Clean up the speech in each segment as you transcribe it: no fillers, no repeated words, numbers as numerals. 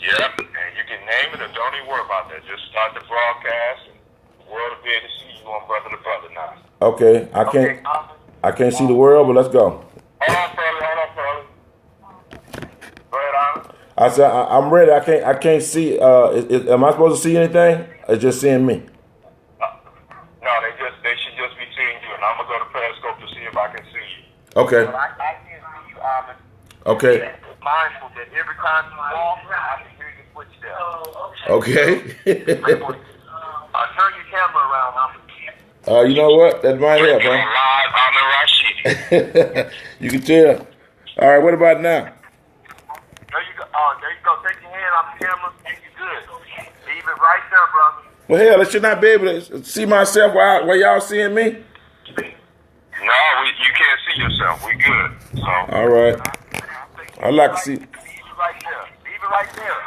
Yep, and you can name it or don't even worry about that. Just start the broadcast, and the world will be able to see you on Brother to Brother now. Okay, I can't see the world, but let's go. Hold on, Pearly. Go ahead, Amon. I said I'm ready. I can't see. Am I supposed to see anything? Or just seeing me? No, they should just be seeing you, and I'm gonna go to Periscope to see if I can see you. Okay. But I can see you, Amon. Okay. Be mindful that every time you walk, I can hear your footsteps. Okay. Turn your camera around, Amon. You know what? That might help, huh? Live, Amon Rashidi. You can tell. All right. What about now? There you go. There you go. Take your hand off the camera. You good. Leave it right there, brother. Well, hell, I should not be able to see myself while y'all seeing me. No, you can't see yourself. We good. So. All right. I'd like to see. Leave it right there. Leave it right there.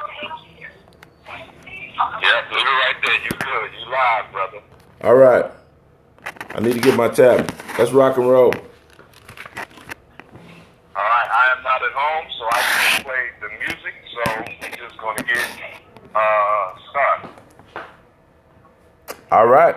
Yep, leave it right there. You good. You live, brother. All right. I need to get my tablet. Let's rock and roll. All right. I am not at home, so I can't play the music. So we're just going to get started. All right.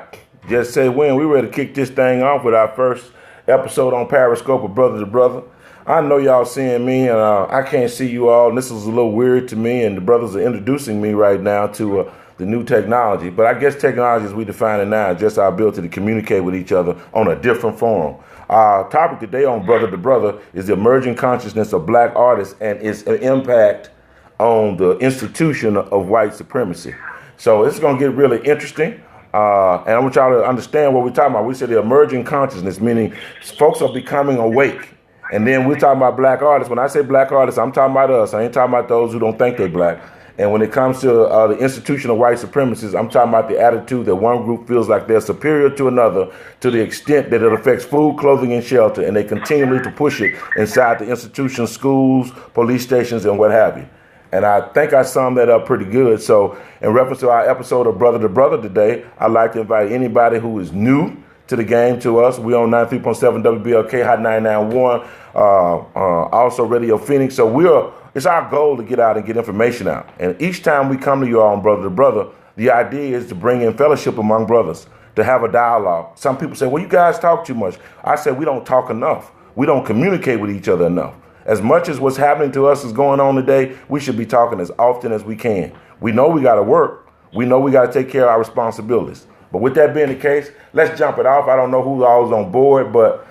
Just say when we ready to kick this thing off with our first episode on Periscope of Brother to Brother. I know y'all seeing me, and I can't see you all, and this is a little weird to me, and the brothers are introducing me right now to the new technology. But I guess technology, as we define it now, is just our ability to communicate with each other on a different forum. Our topic today on Brother to Brother is the emerging consciousness of black artists and its impact on the institution of white supremacy. So it's going to get really interesting. And I want y'all to understand what we're talking about. We say the emerging consciousness, meaning folks are becoming awake. And then we're talking about black artists. When I say black artists, I'm talking about us. I ain't talking about those who don't think they're black. And when it comes to the institution of white supremacists, I'm talking about the attitude that one group feels like they're superior to another to the extent that it affects food, clothing, and shelter. And they continue to push it inside the institutions, schools, police stations, and what have you. And I think I summed that up pretty good. So in reference to our episode of Brother to Brother today, I'd like to invite anybody who is new to the game to us. We're on 93.7 WBLK, Hot 991, also Radio Phoenix. So it's our goal to get out and get information out. And each time we come to you all on Brother to Brother, the idea is to bring in fellowship among brothers, to have a dialogue. Some people say, well, you guys talk too much. I say we don't talk enough. We don't communicate with each other enough. As much as what's happening to us is going on today, we should be talking as often as we can. We know we got to work. We know we got to take care of our responsibilities. But with that being the case, let's jump it off. I don't know who all is on board, but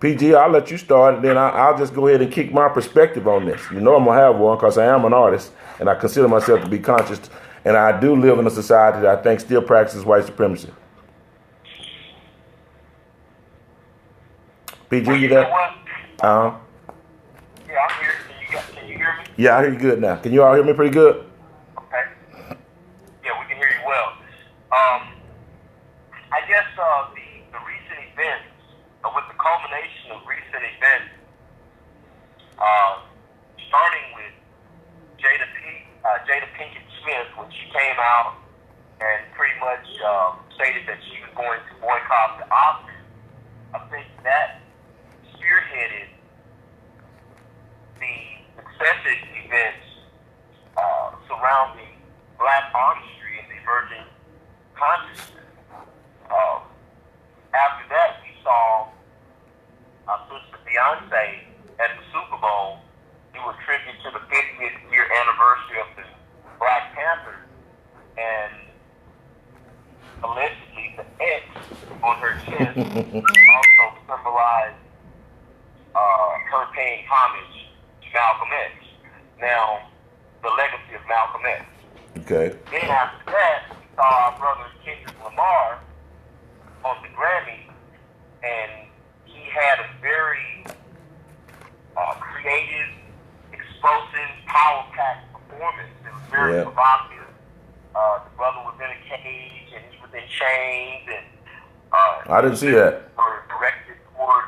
PG, I'll let you start, and then I'll just go ahead and kick my perspective on this. You know I'm going to have one because I am an artist, and I consider myself to be conscious, and I do live in a society that I think still practices white supremacy. PG, you there? Yeah, I'm here. Can you hear me? Yeah, I hear you good now. Can you all hear me pretty good? Okay. Yeah, we can hear you well. I guess the recent events, with the culmination of recent events, starting with Jada Pinkett Smith, when she came out and pretty much stated that she was going to boycott the Oscars, I think that spearheaded the successive events surrounding black artistry and the emerging consciousness. After that, we saw Sister Beyonce at the Super Bowl do a tribute to the 50th year anniversary of the Black Panthers, and allegedly the X on her chest also symbolized her paying homage to Malcolm X. Now, the legacy of Malcolm X. Okay. Then after that, we saw our brother Kendrick Lamar on the Grammy, and he had a very creative, explosive, power-packed performance. It was very provocative. The brother was in a cage, and he was in chains, and I didn't see that. Were directed toward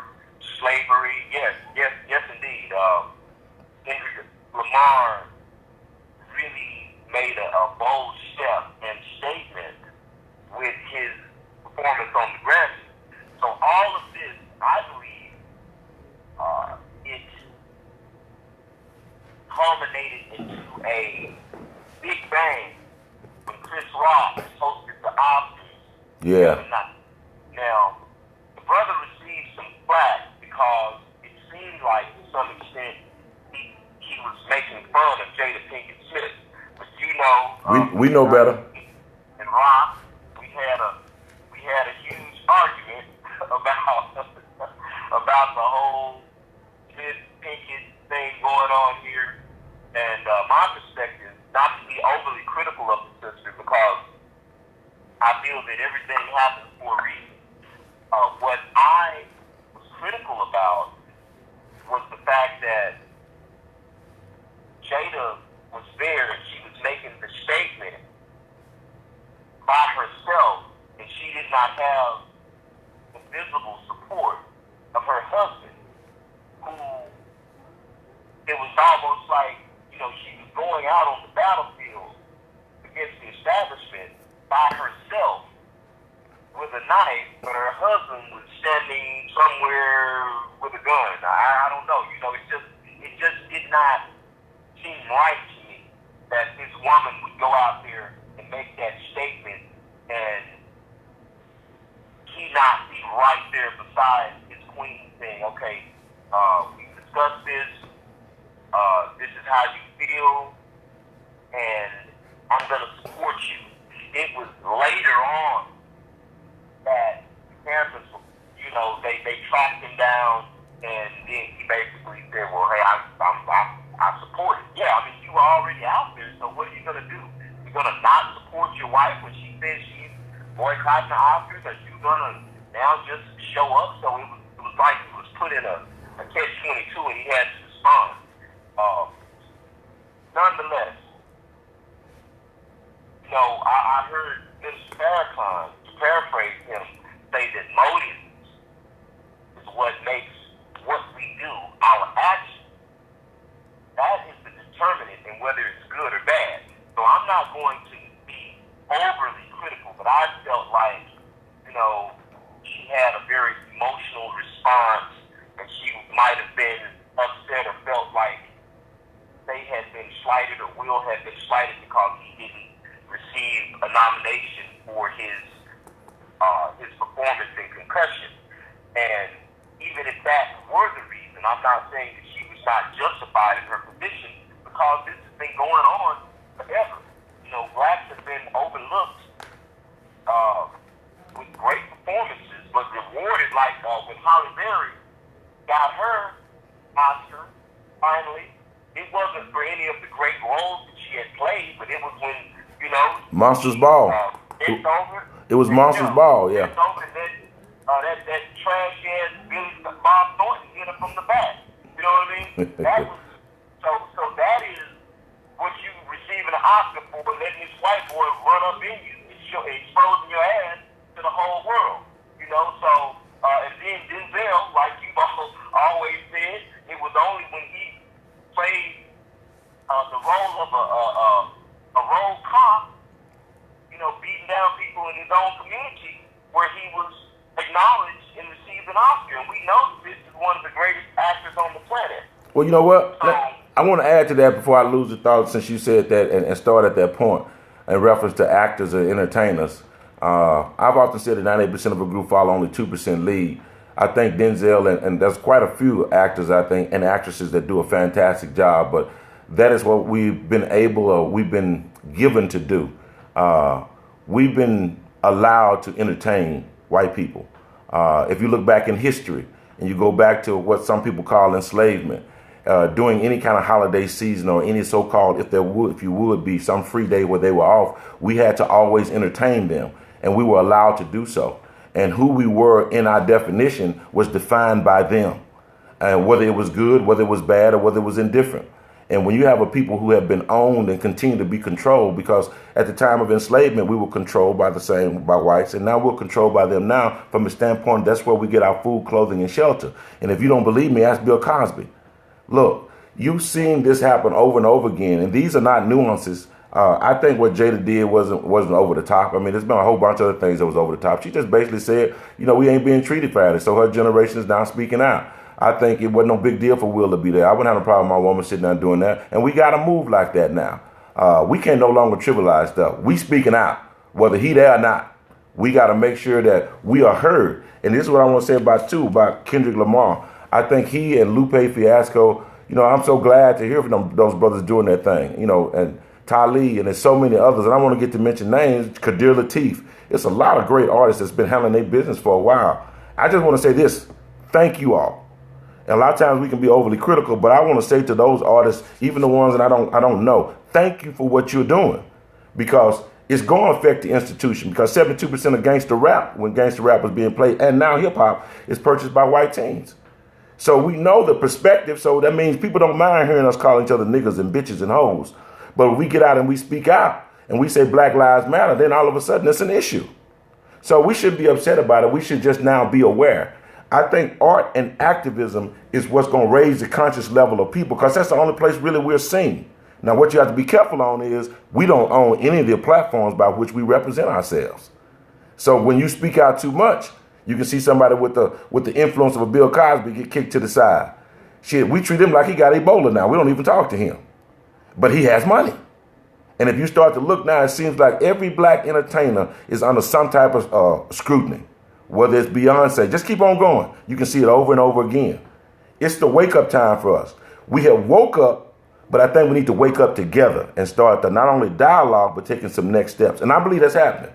slavery. Yes, indeed. Kendrick Lamar really made a bold step and statement with his performance on the Grammy. So all of this, I believe, it culminated into a Rock hosted the Oscars. Yeah. Now, the brother received some flack because it seemed like, to some extent, he was making fun of Jada Pinkett Smith. But you know, we know better. In Rock, we had a huge argument about the whole Smith Pinkett thing going on here. And my perspective, not to be overly critical of the sister, because I feel that everything happens for a reason. What I was critical about was the fact that Jada was there and she was making the statement by herself, and she did not have the visible support of her husband, who it was almost like, you know, she was going out on the battlefield against the establishment by herself with a knife, but her husband was standing somewhere with a gun. I don't know. You know, it just did not seem right to me that this woman would go out there and make that statement and he not be right there beside his queen saying, okay, we discussed this, this is how you feel, and I'm going to support you. It was later on that parents, you know, they tracked him down, and then he basically said, well, hey, I support it. Yeah, I mean, you were already out there, so what are you going to do? You're going to not support your wife when she says she's boycotting the Oscars? Are you going to now just show up? So it was like he was put in a catch-22, and he had to respond. Nonetheless, you know, I heard Mr. Farrakhan, to paraphrase him, say that motives is what makes what we do, our action. That is the determinant in whether it's good or bad. So I'm not going to be overly critical, but I felt like, you know, she had a very emotional response, and she might have been upset or felt like they had been slighted, or Will had been slighted because he didn't receive a nomination for his performance in Concussion. And even if that were the reason, I'm not saying that she was not justified in her position, because this has been going on forever. You know, blacks have been overlooked with great performances, but rewarded, like when Halle Berry got her Oscar finally. It wasn't for any of the great roles that she had played, but it was when, you know, Monsters Ball. It's over. It was Monsters Ball, yeah. It's over, and that trash ass Billy Bob Thornton hit her from the back. You know what I mean? That was so that is what you receiving an Oscar for, letting this white boy run up in you, exposing your ass to the whole world. You know, so and then Denzel, like you always said, it was only when he played the role of a rogue cop, you know, beating down people in his own community, where he was acknowledged and received an Oscar. And we know that this is one of the greatest actors on the planet. Well, you know what? I want to add to that before I lose the thought, since you said that and start at that point in reference to actors or entertainers. I've often said that 98% of a group follow, only 2% lead. I think Denzel, and there's quite a few actors, I think, and actresses that do a fantastic job, but that is what we've been able, or we've been given to do. We've been allowed to entertain white people. If you look back in history, and you go back to what some people call enslavement, during any kind of holiday season or any so-called, if you would be some free day where they were off, we had to always entertain them, and we were allowed to do so. And who we were in our definition was defined by them, and whether it was good, whether it was bad, or whether it was indifferent. And when you have a people who have been owned and continue to be controlled, because at the time of enslavement, we were controlled by whites, and now we're controlled by them now from the standpoint that's where we get our food, clothing, and shelter. And if you don't believe me, ask Bill Cosby. Look, you've seen this happen over and over again, and these are not nuances. I think what Jada did wasn't over the top. I mean, there's been a whole bunch of other things that was over the top. She just basically said, you know, we ain't being treated fairly, so her generation is now speaking out. I think it wasn't no big deal for Will to be there. I wouldn't have a problem with my woman sitting down doing that, and we got to move like that now. We can no longer trivialize stuff. We speaking out. whether he there or not. We got to make sure that we are heard. And this is what I want to say about Kendrick Lamar. I think he and Lupe Fiasco, I'm so glad to hear from those brothers doing their thing, and Talib, and there's so many others. And I want to get to mention names, Kadir Latif. It's a lot of great artists that's been handling their business for a while. I just want to say this. Thank you all. And a lot of times we can be overly critical, but I want to say to those artists, even the ones that I don't know, thank you for what you're doing, because it's going to affect the institution. Because 72% of gangster rap, when gangster rap was being played, and now hip hop, is purchased by white teens. So we know the perspective. So that means people don't mind hearing us call each other niggas and bitches and hoes. But when we get out and we speak out and we say Black Lives Matter, then all of a sudden it's an issue. So we shouldn't be upset about it. We should just now be aware. I think art and activism is what's going to raise the conscious level of people, because that's the only place really we're seen. Now, what you have to be careful on is we don't own any of the platforms by which we represent ourselves. So when you speak out too much, you can see somebody with the influence of a Bill Cosby get kicked to the side. Shit, we treat him like he got Ebola now. We don't even talk to him. But he has money. And if you start to look now, it seems like every black entertainer is under some type of scrutiny. Whether it's Beyonce, just keep on going. You can see it over and over again. It's the wake-up time for us. We have woke up, but I think we need to wake up together and start to not only dialogue, but taking some next steps. And I believe that's happening.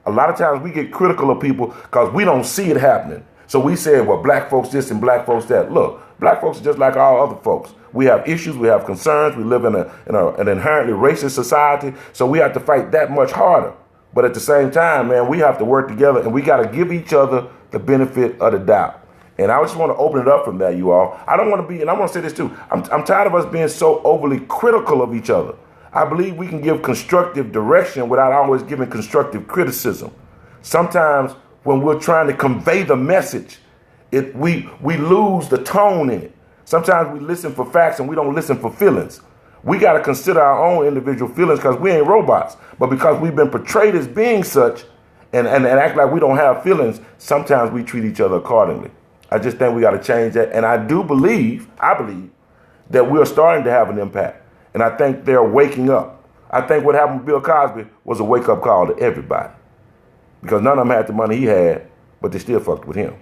A lot of times we get critical of people because we don't see it happening. So we say, well, black folks this and black folks that. Look, black folks are just like all other folks. We have issues, we have concerns, we live in an inherently racist society, so we have to fight that much harder. But at the same time, man, we have to work together, and we got to give each other the benefit of the doubt. And I just want to open it up from that, you all. I don't want to be, and I want to say this too, I'm tired of us being so overly critical of each other. I believe we can give constructive direction without always giving constructive criticism. Sometimes when we're trying to convey the message, we lose the tone in it. Sometimes we listen for facts and we don't listen for feelings. We got to consider our own individual feelings because we ain't robots. But because we've been portrayed as being such and act like we don't have feelings, sometimes we treat each other accordingly. I just think we got to change that. And I believe that we're starting to have an impact. And I think they're waking up. I think what happened with Bill Cosby was a wake-up call to everybody. Because none of them had the money he had, but they still fucked with him.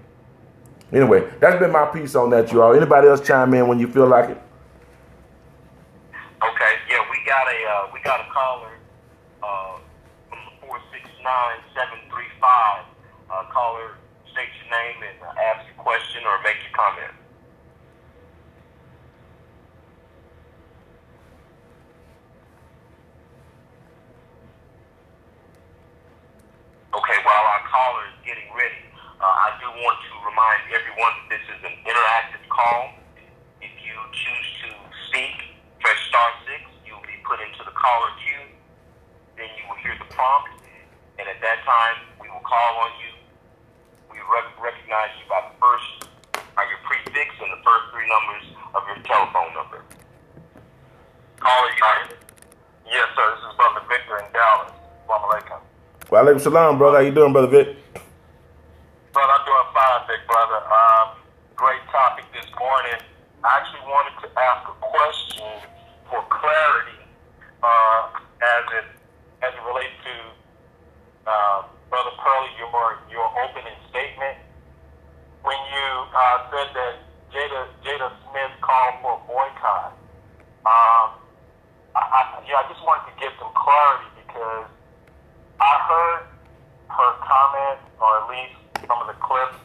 Anyway, that's been my piece on that, you all. Anybody else chime in when you feel like it? Okay, yeah, we got a caller from 469-735. Caller, state your name and ask your question or make your comment. Okay, while our caller is getting ready, I do want to remind everyone that this is an interactive call. If you choose to speak, press *6. You will be put into the caller queue. Then you will hear the prompt, and at that time, we will call on you. We recognize you by your prefix and the first three numbers of your telephone number. Caller, you ready? Yes, sir. This is Brother Victor in Dallas. Assalamu alaikum. Wa alaikum salam, brother. How you doing, Brother Vic? Brother, I'm doing fine, big brother. Great topic this morning. I actually wanted to ask a question for clarity as it relates to Brother Pearlie, your opening statement. When you said that Jada Smith called for a boycott, I just wanted to get some clarity because I heard her comment, or at least some of the clips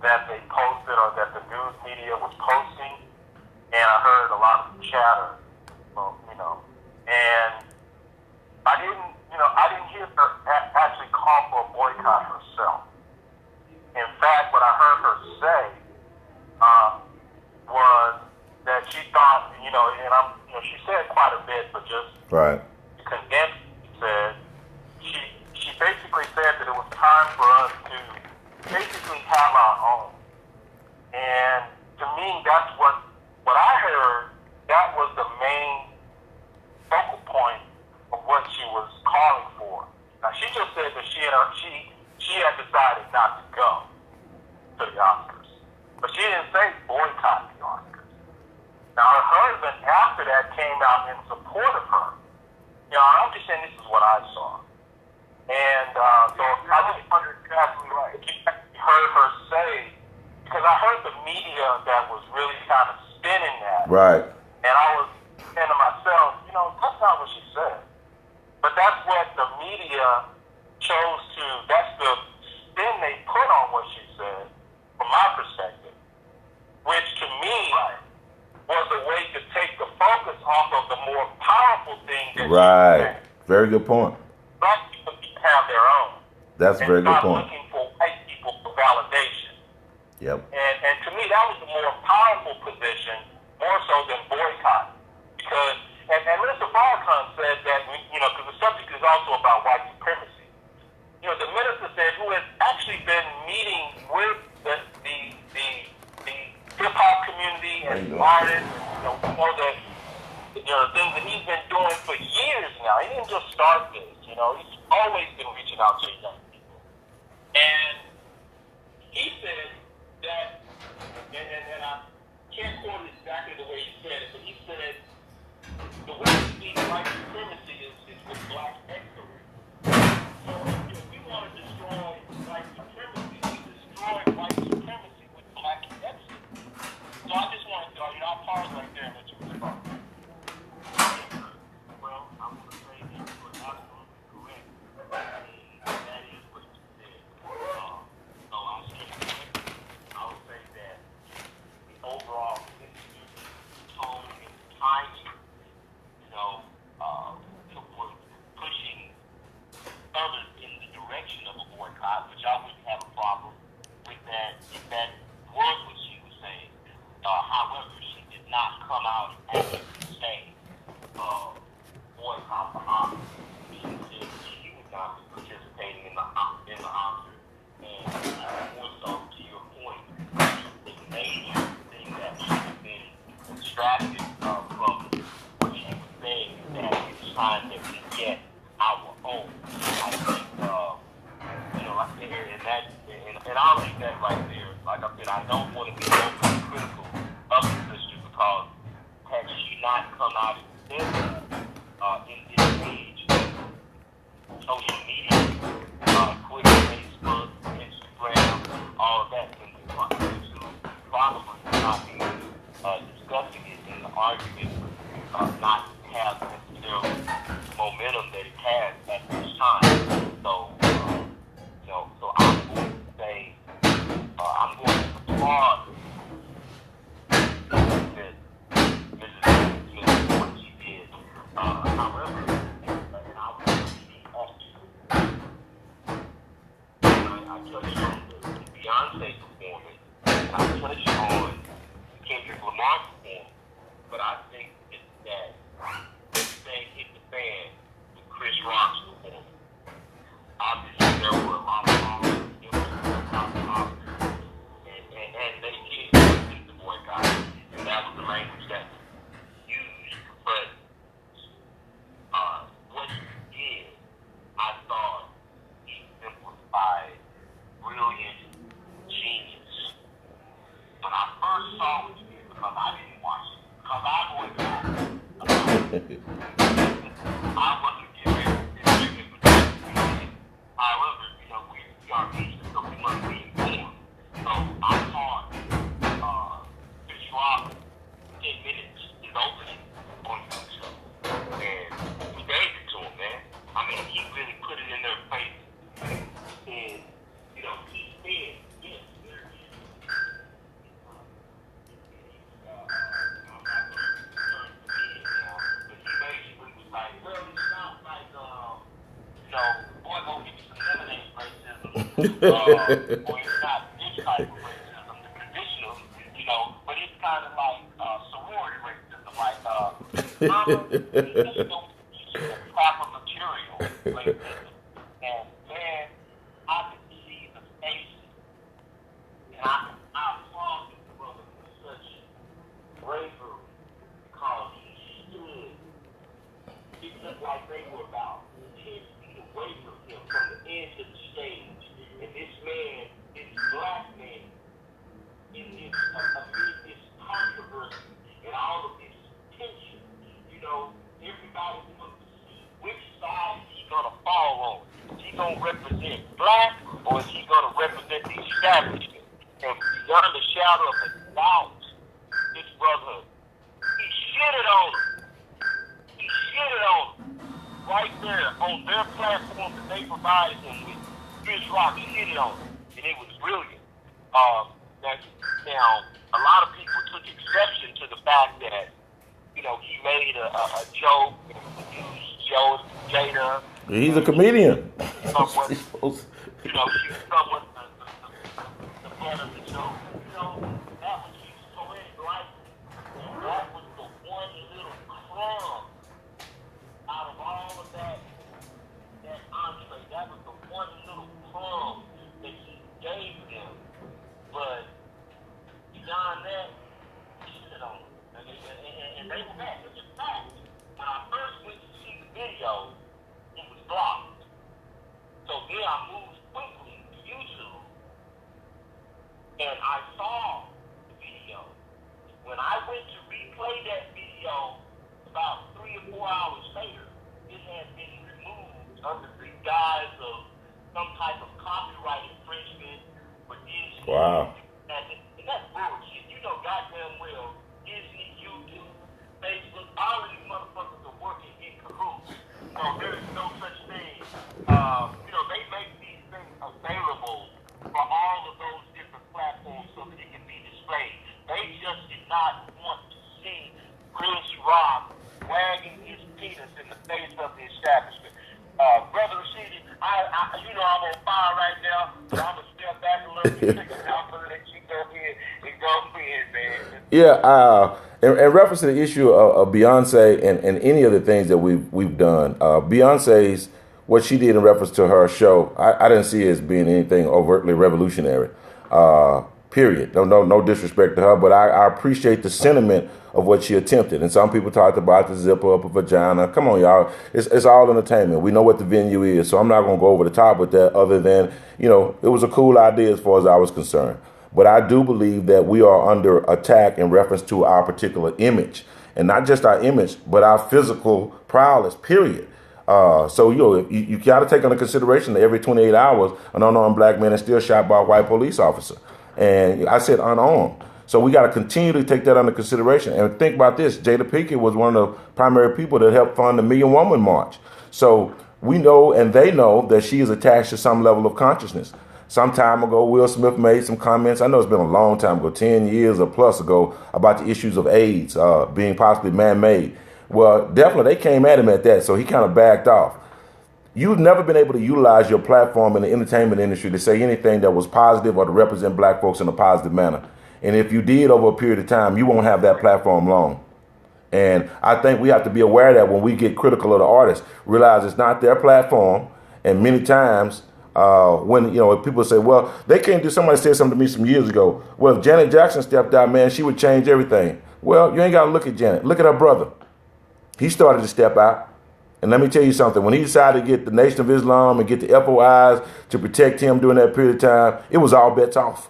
that they posted or that the news media was posting, and I heard a lot of chatter, and I didn't hear her actually call for a boycott herself. In fact, what I heard her say was that she thought, she said quite a bit, but just right to condense, she basically said that it was time for us to basically have our own. And to me, that's what I heard, that was the main focal point of what she was calling for. Now, she just said that she had decided not to go to the Oscars. But she didn't say boycott the Oscars. Now, her husband, after that, came out in support of her. I'm just saying this is what I saw. And so I just wondered, exactly right. If you heard her say, because I heard the media that was really kind of spinning that. Right. And I was saying to myself, that's not what she said. But that's what the media chose to, that's the spin they put on what she said, from my perspective, which to me was a way to take the focus off of the more powerful thing that she said. Very good point. Black people have their own. That's a very good point. And stop looking for white people for validation. Yep. And to me, that was the more powerful position, more so than boycott. Because, and Minister Farrakhan said that, because the subject is also about white supremacy. The minister said, who has actually been meeting with the hip-hop community and artists, the things that he's been doing for years now. He didn't just start this, he's always been reaching out to young people. And he said that, and I can't quote it exactly the way he said it, but he said, the way we see white supremacy is with black excellence. So if we want to destroy white supremacy, we destroy white supremacy with black excellence. So I just wanted to, I'll pause right there and let you respond. Well, I want to say that you are absolutely correct. That is what you said. So I'll say I would say that the overall tone and timing, was pushing others in the direction of a boycott, which I wouldn't have a problem with that if that was what she was saying. However, she did not come out and actually say boycott the Oscars. She said she would not be participating in the Oscars. And more so to your point, the major thing that she has been distracted from what she was saying is that it's time that we get our own. I think, and I'll leave that right there. Like I said, I don't want to be overly critical of the sister because had she not come out and said that in this age, social media, Twitter, Facebook, Instagram, all of that, and probably not be discussing it in the argument, not have necessarily momentum that it has at this time. So I'm going to say, I'm going to applaud that Mrs. Smith for what she did. However, and I would I touched on the Beyonce performance, and I touched on Kendrick Lamar performance, but I think that this thing hit the fan with Chris Rock's performance. Obviously, there were a lot of problems, and they did complete the boycott, and that was the language that was used. But what he did, I thought he simplified brilliant genius. When I first saw what he did, because I didn't watch it, because I boycotted. I wasn't giving it. However, we are Asian, so we must be informed. So I thought Chris Rock 10 minutes is opening on YouTube. And we gave it to him, man. I mean, he really put it in their face. And, he said, yes, there is. I'm not going to turn to me now. But he basically was like, well, it's not like, boy, go get you some lemonade racism. Or it's not this type of racism, the traditional, but it's kind of like sorority racism, like, proper material racism. And man, I could see the faces, and I applaud this brother for such bravery because he stood. It looked like they were about 10 feet away from him, from the edge of the stage. And this man, this black man, amid this controversy and all of this tension, everybody wants to see which side he's going to fall on. Is he going going to represent black or is he going to represent the establishment? And beyond the shadow of a doubt, this brother, he shitted on him. He shitted on him right there on their platform that they provided him with. Chris Rock shitted on him, and it was brilliant. Now, a lot of people took exception to the fact that, you know, he made a joke and used Jada. He's a comedian. Somewhat, you know, she was somewhat the butt of the joke. You know, that was used so lightly. And that was the one little crumb out of all of that entree. That was the one little crumb that he gave them. But beyond that, he shit on them. And they were back. In fact, when I first went to see the video, it was blocked. So then I moved quickly to YouTube, and I saw the video. When I went to replay that video about 3 or 4 hours later, it had been removed under the guise of some type of copyright infringement for Disney. Wow. And that's bullshit. You know goddamn well Disney, YouTube, Facebook, all of these motherfuckers are working in cahoots. So there is no such thing. You know, they make these things available for all of those different platforms so that it can be displayed. They just did not want to see Chris Rock wagging his penis in the face of the establishment. Brother Rashidi, you know I'm on fire right now, so I'm going to step back a little bit. I'm going to let you go ahead and go in, man. Yeah, in reference to the issue of Beyonce and any of the things that we've done, Beyonce's, what she did in reference to her show, I didn't see it as being anything overtly revolutionary. Period. No disrespect to her, but I appreciate the sentiment of what she attempted. And some people talked about the zipper up a vagina. Come on, y'all. It's all entertainment. We know what the venue is, so I'm not going to go over the top with that other than, you know, it was a cool idea as far as I was concerned. But I do believe that we are under attack in reference to our particular image. And not just our image, but our physical prowess, period. So, you know, you got to take into consideration that every 28 hours, an unarmed black man is still shot by a white police officer. And I said unarmed. So we got to continue to take that under consideration. And think about this. Jada Pinkett was one of the primary people that helped fund the Million Woman March. So we know and they know that she is attached to some level of consciousness. Some time ago, Will Smith made some comments. I know it's been a long time ago, 10 years or plus ago, about the issues of AIDS being possibly man-made. Well, definitely they came at him at that, so he kind of backed off. You've never been able to utilize your platform in the entertainment industry to say anything that was positive or to represent black folks in a positive manner. And if you did over a period of time, you won't have that platform long. And I think we have to be aware that when we get critical of the artists, realize it's not their platform. And many times when, you know, people say, well, they can't do, somebody said something to me some years ago. Well, if Janet Jackson stepped out, man, she would change everything. Well, you ain't got to look at Janet. Look at her brother. He started to step out. And let me tell you something. When he decided to get the Nation of Islam and get the FOIs to protect him during that period of time, it was all bets off.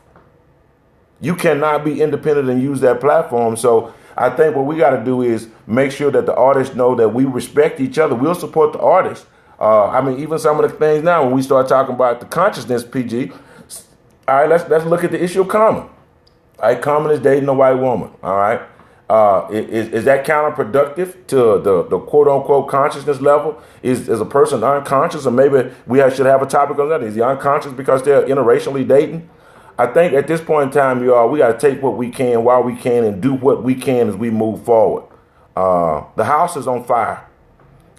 You cannot be independent and use that platform. So I think what we got to do is make sure that the artists know that we respect each other. We'll support the artists. I mean, even some of the things now, when we start talking about the consciousness, PG, all right, let's look at the issue of Common. All right, Common is dating a white woman. All right. Is that counterproductive to the quote-unquote consciousness level? Is a person unconscious? Or maybe we should have a topic on that. Is he unconscious because they're interracially dating? I think at this point in time, y'all, we got to take what we can while we can and do what we can as we move forward. The house is on fire.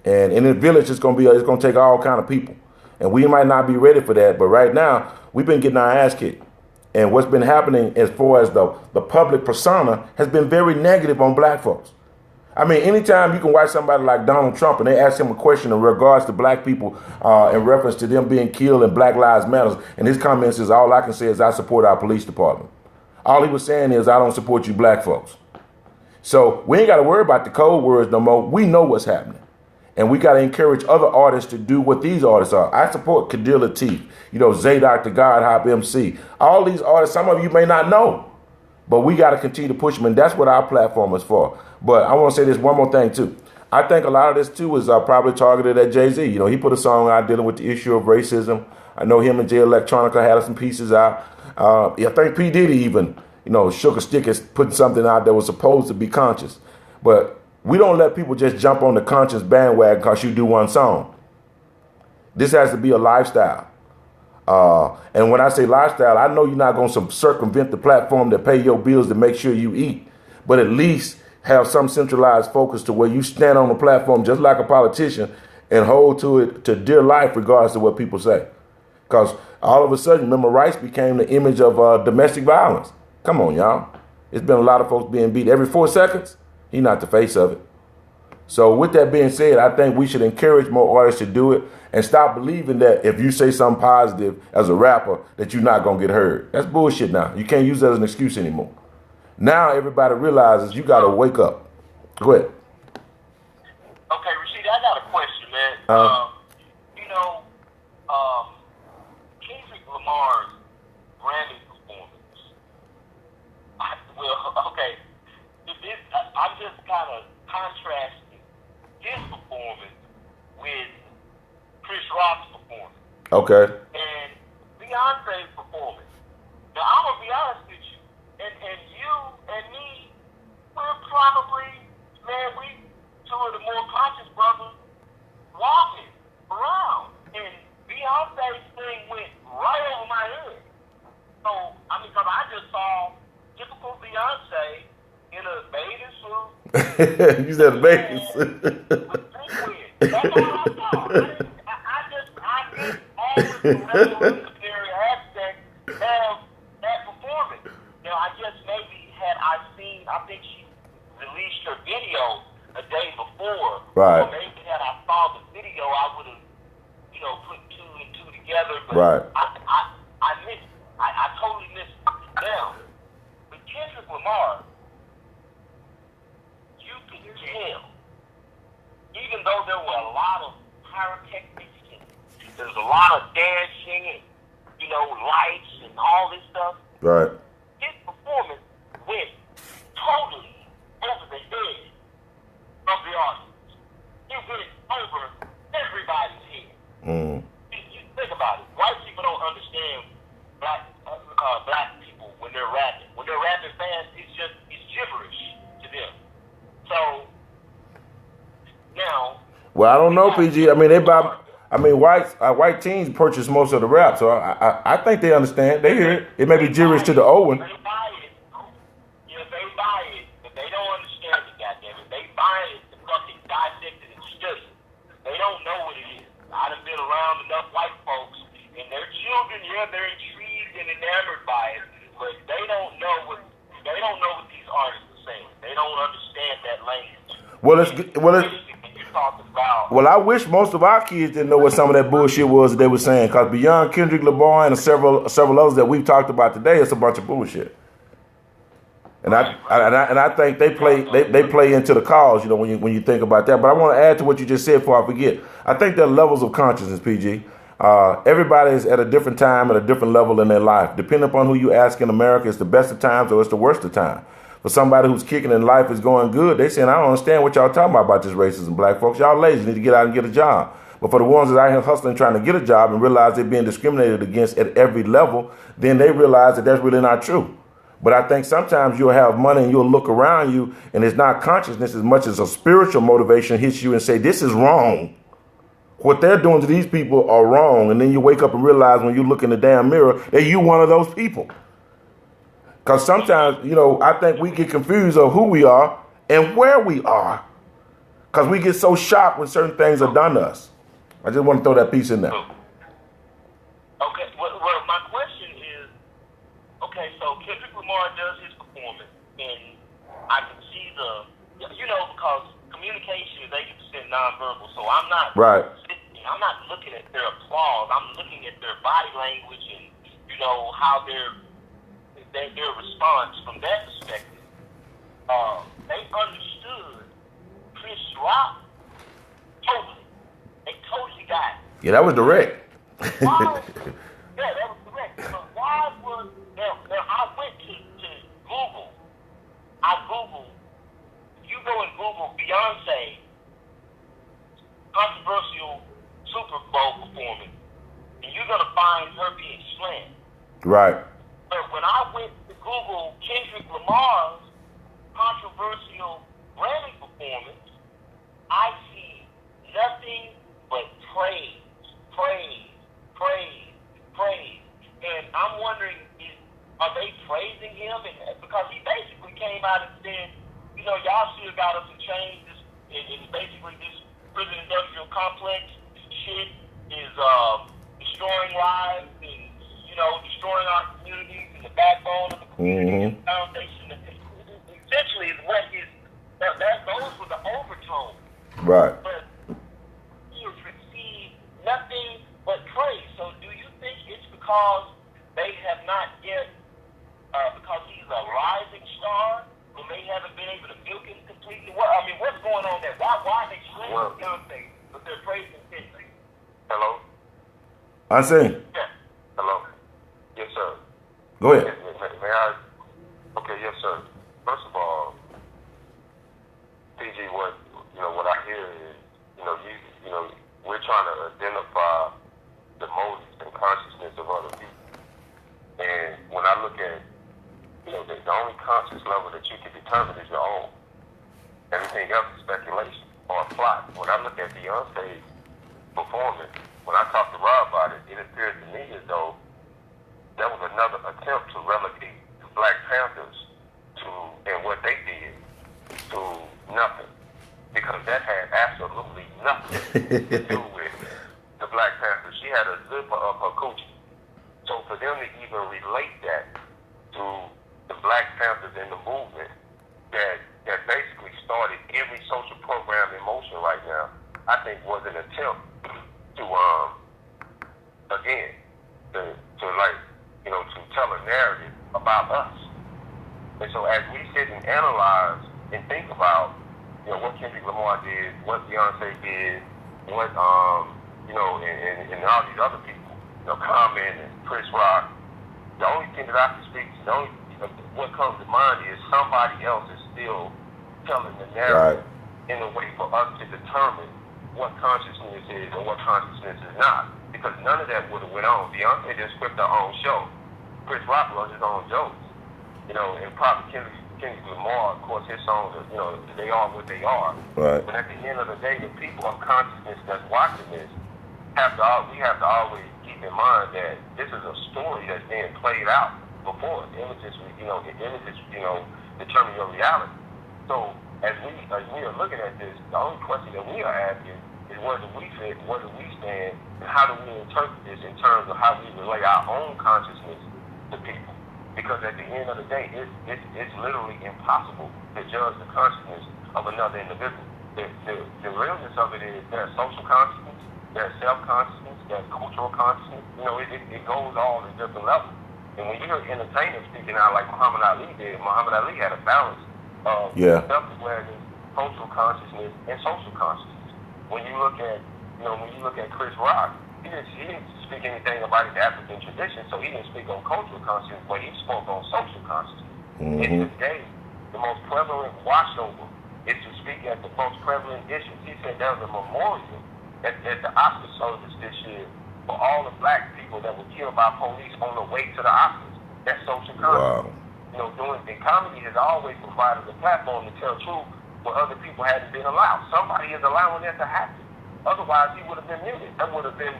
And in the village, it's going to take all kind of people. And we might not be ready for that. But right now, we've been getting our ass kicked. And what's been happening as far as the public persona has been very negative on black folks. I mean, anytime you can watch somebody like Donald Trump and they ask him a question in regards to black people in reference to them being killed and Black Lives Matter, and his comments is, all I can say is I support our police department. All he was saying is I don't support you black folks. So we ain't got to worry about the code words no more. We know what's happening. And we got to encourage other artists to do what these artists are. I support Kadir Latif, Zadok the God Hop MC. All these artists, some of you may not know, but we got to continue to push them. And that's what our platform is for. But I want to say this one more thing, too. I think a lot of this too is probably targeted at Jay-Z. You know, he put a song out dealing with the issue of racism. I know him and Jay Electronica had some pieces out. I think P. Diddy even, you know, shook a stick at putting something out that was supposed to be conscious. But we don't let people just jump on the conscious bandwagon because you do one song. This has to be a lifestyle. And when I say lifestyle, I know you're not going to circumvent the platform that pay your bills to make sure you eat, but at least have some centralized focus to where you stand on the platform just like a politician and hold to it to dear life regardless of what people say. Because all of a sudden, remember, Rice became the image of domestic violence. Come on, y'all. It's been a lot of folks being beat every 4 seconds. He's not the face of it. So with that being said, I think we should encourage more artists to do it and stop believing that if you say something positive as a rapper that you're not going to get heard. That's bullshit now. You can't use that as an excuse anymore. Now everybody realizes you got to wake up. Go ahead. Okay, Rashidi, I got a question, man. You know, Kendrick Lamar's Grammy performance. I'm just kind of contrasting his performance with Chris Rock's performance. Okay. And Beyonce's performance. Now, I'm going to be honest with you. And you and me, we're probably, man, we two of the more conscious brothers walking around. And Beyonce's thing went right over my head. So, I mean, because I just saw typical Beyonce in a bathing suit. You said a bathing suit. With pink wig. That's all I saw. I missed all the revolutionary aspect of that performance. You know, I guess maybe had I seen, I think she released her video a day before. Right. Or maybe had I saw the video, I would have, you know, put two and two together. But right. I missed, I totally missed it. Now, with Kendrick Lamar, you could tell, even though there were a lot of pyrotechnics and there's a lot of dancing and, you know, lights and all this stuff. Right. His performance went totally over the head of the audience. It went over everybody's head. You think about it. White people don't understand black people when they're rapping. When they're rapping fast, it's gibberish to them. So now. Well, I don't know, PG. I mean, white teens purchase most of the rap, so I think they understand. They hear it. It may be gibberish to the old one. They buy it. Yeah, they buy it, but they don't understand it, goddammit. They buy it to fucking dissect it and study it. They don't know what it is. I done been around enough white folks, and their children, yeah, they're intrigued and enamored by it, but they don't know what these artists are saying. They don't understand that language. Well, I wish most of our kids didn't know what some of that bullshit was that they were saying, because beyond Kendrick Lamar and several others that we've talked about today, it's a bunch of bullshit. And I think they play into the cause, you know, when you think about that. But I want to add to what you just said before I forget. I think there are levels of consciousness, PG. Everybody is at a different time, at a different level in their life. Depending upon who you ask in America, it's the best of times or it's the worst of times. For somebody who's kicking and life is going good, they saying, I don't understand what y'all talking about this racism, black folks. Y'all lazy, need to get out and get a job. But for the ones that are out here hustling, trying to get a job and realize they're being discriminated against at every level, then they realize that that's really not true. But I think sometimes you'll have money and you'll look around you and it's not consciousness as much as a spiritual motivation hits you and say, this is wrong. What they're doing to these people are wrong. And then you wake up and realize when you look in the damn mirror that you're one of those people. Because sometimes, you know, I think we get confused of who we are and where we are. Because we get so shocked when certain things are done to us. I just want to throw that piece in there. Okay, well my question is, okay, so Kendrick Lamar does his performance, and I can see because communication is 80% nonverbal, so I'm not I'm not looking at their applause. I'm looking at their body language and, you know, how their response from that perspective. They understood Chris Rock totally. They totally got it. Yeah, that was direct. That was direct. But why was I went to Google. I Googled. You go and Google Beyonce controversial Super Bowl performance, and you're going to find her being slammed. Right. But when I went to Google Kendrick Lamar's controversial Grammy performance, I see nothing but praise, praise, praise, praise. And I'm wondering, are they praising him? And because he basically came out and said, you know, y'all should have got us to change this. And basically this prison industrial complex shit is destroying lives and, you know, destroying our communities and the backbone of the community and the foundation. Essentially is what is, those were the overtones. Right. But he has received nothing but praise. So do you think it's because they have not yet, because he's a rising star, and they haven't been able to milk him completely? What's going on there? Why are they slamming Beyonce, but they're praising Kendrick? Hello? I see. Yeah. Hello? Yes, sir. Go ahead. May I? Okay, yes, sir. First of all, PG, what I hear is, we're trying to identify the motives and consciousness of other people. And when I look at, the only conscious level that you can determine is your own. Everything else is speculation or a plot. When I look at Beyonce's performance, when I talked to Rob about it, it appeared to me as though that was another attempt to relegate the Black Panthers and what they did to nothing. Because that had absolutely nothing to do with the Black Panthers. She had a zipper of her coochie. So for them to even relate that to the Black Panthers and the movement that basically started every social program in motion right now, I think was an attempt to tell a narrative about us. And so as we sit and analyze and think about, what Kendrick Lamar did, what Beyonce did, what and all these other people, Common and Chris Rock, the only thing that I can speak to, what comes to mind is somebody else is still telling the narrative in a way for us to determine what consciousness is and what consciousness is not. Because none of that would have went on. Beyonce just scripted her own show. Chris Rock wrote his own jokes. And probably Kendrick Lamar, of course, his songs are, they are what they are. Right. But at the end of the day, the people of consciousness that's watching this we have to always keep in mind that this is a story that's being played out before. Images, determine your reality. So as we are looking at this, the only question that we are asking is where do we fit, where do we stand, and how do we interpret this in terms of how we relate our own consciousness to people? Because at the end of the day, it's literally impossible to judge the consciousness of another individual. The realness of it is there's social consciousness, there's self-consciousness, there's cultural consciousness. It goes all at different levels. And when you hear entertainers speaking out like Muhammad Ali did, Muhammad Ali had a balance of self-awareness, cultural consciousness, and social consciousness. When you look at Chris Rock, he didn't speak anything about his African tradition, so he didn't speak on cultural consciousness, but he spoke on social consciousness. And today, the most prevalent washover is to speak at the most prevalent issues. He said there was a memorial at the Oscar service this year for all the black people that were killed by police on the way to the Oscars. That's social consciousness. Wow. And comedy has always provided a platform to tell truth where other people hadn't been allowed. Somebody is allowing that to happen. Otherwise, he would have been muted. That would have been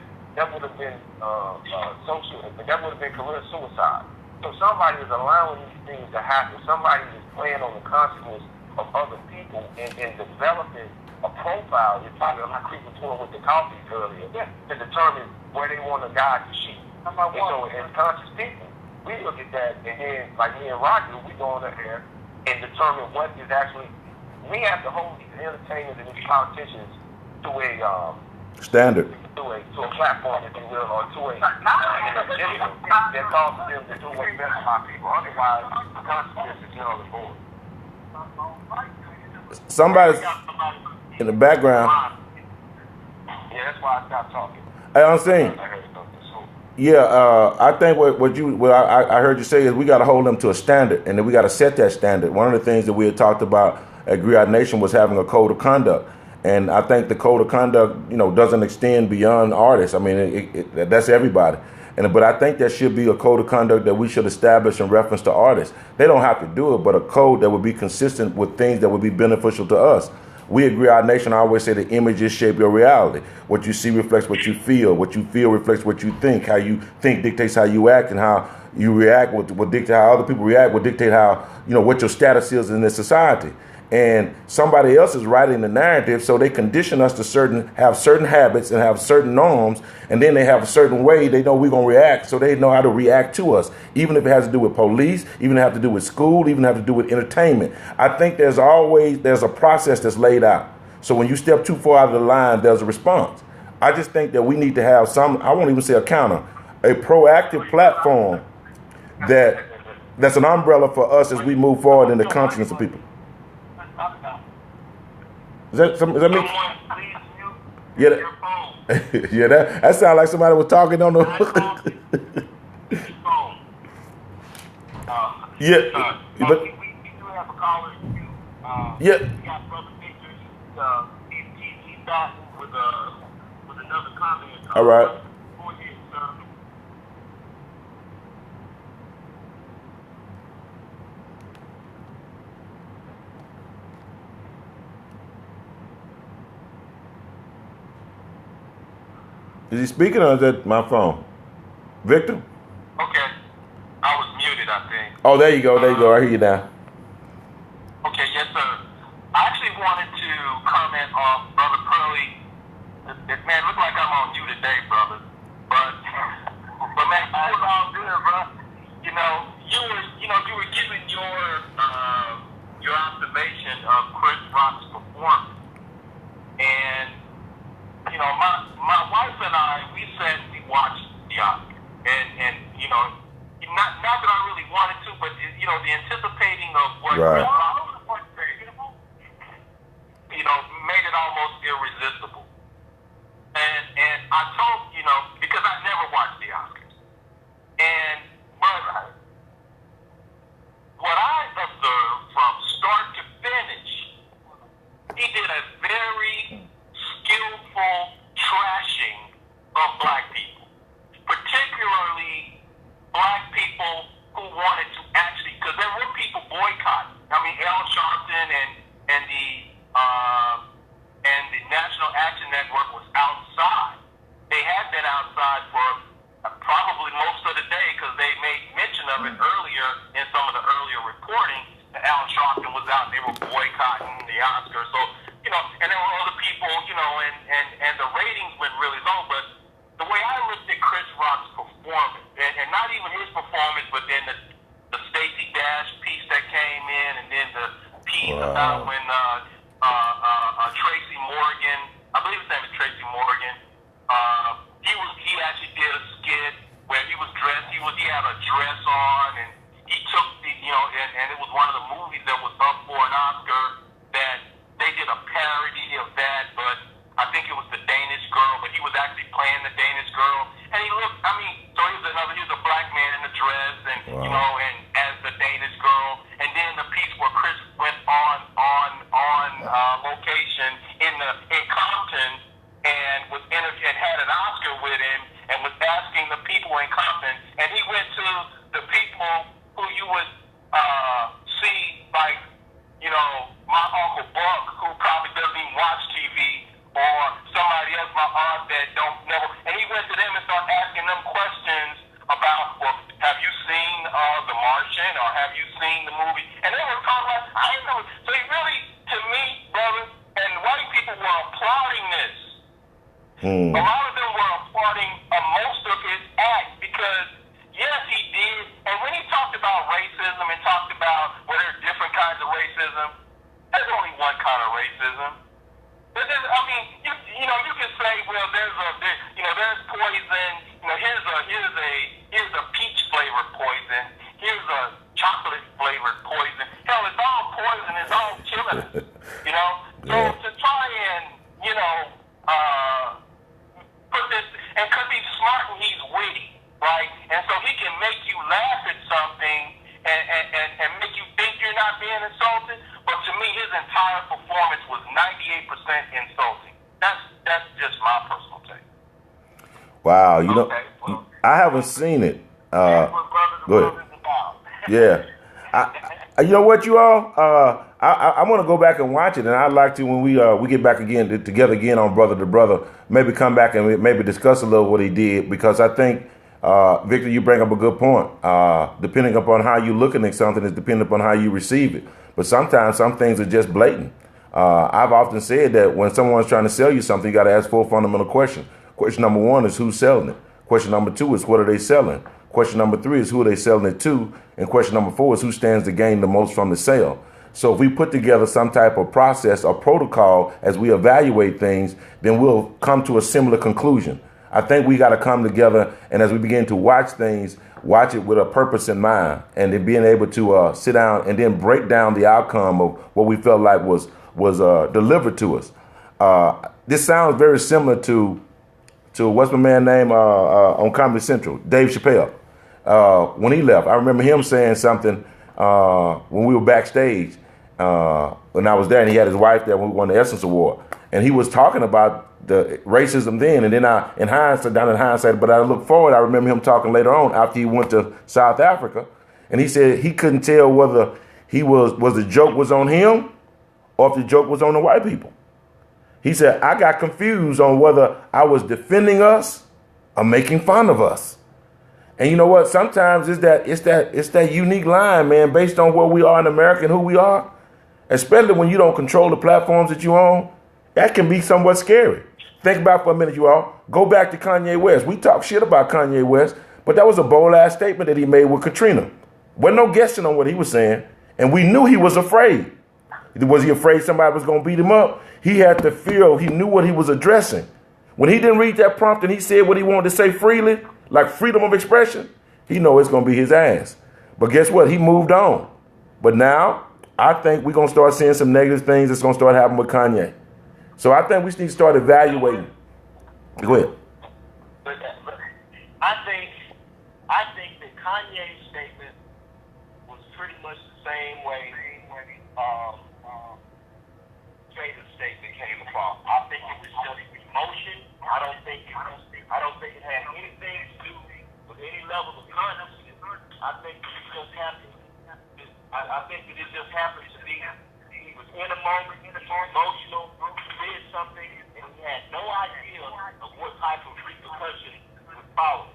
social. That would have been career suicide. So somebody is allowing these things to happen. Somebody is playing on the consciousness of other people and developing a profile. It's probably like we were doing with the coffee earlier to determine where they want to guide the sheep. And so, as conscious people, we look at that, and then, like me and Roger, we go on there and determine what is actually. We have to hold these entertainers and these politicians to a standard, to a platform, if you will, or to a agenda that causes them to do what's best for our people. Otherwise, consciousness is on the board. Somebody's in the background. Yeah, that's why I stopped talking. Hey, I'm saying. Yeah, I think what I heard you say is we got to hold them to a standard, and then we got to set that standard. One of the things that we had talked about at Griot Nation was having a code of conduct. And I think the code of conduct, doesn't extend beyond artists. I mean, that's everybody. But I think there should be a code of conduct that we should establish in reference to artists. They don't have to do it, but a code that would be consistent with things that would be beneficial to us. We agree, our nation, I always say the images shape your reality. What you see reflects what you feel. What you feel reflects what you think. How you think dictates how you act, and how you react will dictate how other people react, will dictate how, what your status is in this society. And somebody else is writing the narrative, so they condition us to have certain habits and have certain norms, and then they have a certain way they know we're going to react, so they know how to react to us, even if it has to do with police, even if it has to do with school, even have to do with entertainment. I think there's a process that's laid out. So when you step too far out of the line, there's a response. I just think that we need to have I won't even say a counter, a proactive platform that's an umbrella for us as we move forward in the consciousness of people. Does that make? Yeah, yeah. That sounds like somebody was talking on the. Yeah, but we do have a caller. Yeah. We got brother Victor. He's back with another comment. All right. Go ahead, sir. Is he speaking or is that my phone? Victor? Okay. I was muted, I think. Oh, there you go. There you go. I hear you now. Okay, yes, sir. I actually wanted to comment on Brother Curly. Man, look like I'm on you today, brother. But man, I was all good, bro. You were giving your observation of Chris Rock's performance, and my wife and I, we said we watched the Oscar, and not that I really wanted to, but the anticipating of what Right. made it almost irresistible. And I told because I never watched the Oscars, but what I observed from start to finish, he did a very skillful trashing of black people, particularly black people who wanted to actually, because there were people boycotting. I mean, Al Sharpton and the National Action Network was outside. They had been outside for probably most of the day because they made mention of it earlier in some of the earlier reporting. That Al Sharpton was out and they were boycotting the Oscars. So, and there were other people, and the ratings went really low. But the way I looked at Chris Rock's performance, and not even his performance, but then the Stacey Dash piece that came in, and then the piece about when Tracy Morgan, I believe his name is Tracy Morgan, he actually did a skit where he was dressed, he had a dress on, and he took and it was one of the movies that was up for an Oscar that they did a parody of that, but I think it was the Danish Girl, but he was actually playing the Danish Girl, and he looked, so he was a black man in a dress, and and as the Danish Girl, and then the piece where Chris went on location in Compton and had an Oscar with him and was asking the people in Compton, and he went to the people who you would see, like my Uncle Buck, who probably doesn't even watch TV, or somebody else, my aunt that don't never, and he went to them and started asking them questions about, well, have you seen The Martian, or have you seen the movie? And they were talking like, I didn't know. So he really, to me, brother, and white people were applauding this. A lot of them were applauding most of his act because, yes, he did. And when he talked about racism and talked about there's different kinds of racism, there's only one kind of racism. You can say, well, there's poison. Here's a peach flavored poison. Here's a chocolate flavored poison. Hell, it's all poison. It's all killing us. So to try and put this, and because he's smart and he's witty, right? And so he can make you laugh at something and make you think you're not being insulted. But to me, his entire performance was 98% insulting. Wow, Okay, well, I haven't seen it. that's what Go ahead. Brothers about. Yeah. You know what, you all? I want to go back and watch it, and I'd like to, when we get back again together again on Brother to Brother, maybe come back and maybe discuss a little what he did, because I think, Victor, you bring up a good point. Depending upon how you're looking at something is depending upon how you receive it. But sometimes some things are just blatant. I've often said that when someone's trying to sell you something, you got to ask 4 fundamental questions. Question number 1 is who's selling it. Question number 2 is what are they selling. Question number 3 is who are they selling it to. And question number 4 is who stands to gain the most from the sale. So if we put together some type of process or protocol as we evaluate things, then we'll come to a similar conclusion. I think we got to come together, and as we begin to watch things, watch it with a purpose in mind, and then being able to sit down and then break down the outcome of what we felt like was delivered to us. This sounds very similar to what's my man name on Comedy Central, Dave Chappelle. When he left, I remember him saying something when we were backstage when I was there, and he had his wife there when we won the Essence Award, and he was talking about the racism then, and then in hindsight, but I look forward, I remember him talking later on after he went to South Africa, and he said he couldn't tell whether the joke was on him or if the joke was on the white people. He said, I got confused on whether I was defending us or making fun of us. And you know what? Sometimes it's that unique line, man, based on where we are in America and who we are, especially when you don't control the platforms that you own. That can be somewhat scary. Think about for a minute, you all. Go back to Kanye West. We talk shit about Kanye West, but that was a bold-ass statement that he made with Katrina. Wasn't no guessing on what he was saying, and we knew he was afraid. Was he afraid somebody was going to beat him up? He had to feel, he knew what he was addressing. When he didn't read that prompt and he said what he wanted to say freely, like freedom of expression, he know it's going to be his ass. But guess what? He moved on. But now, I think we're going to start seeing some negative things that's going to start happening with Kanye. So I think we need to start evaluating. Go ahead. But I think that Kanye's statement was pretty much the same way Jada's statement came across. I think it was just emotion. I don't think it had anything to do with any level of consciousness. I think it just happened. I think that it just happened to be. He was in a moment, he was emotional, he did something, and he had no idea of what type of repercussion would follow.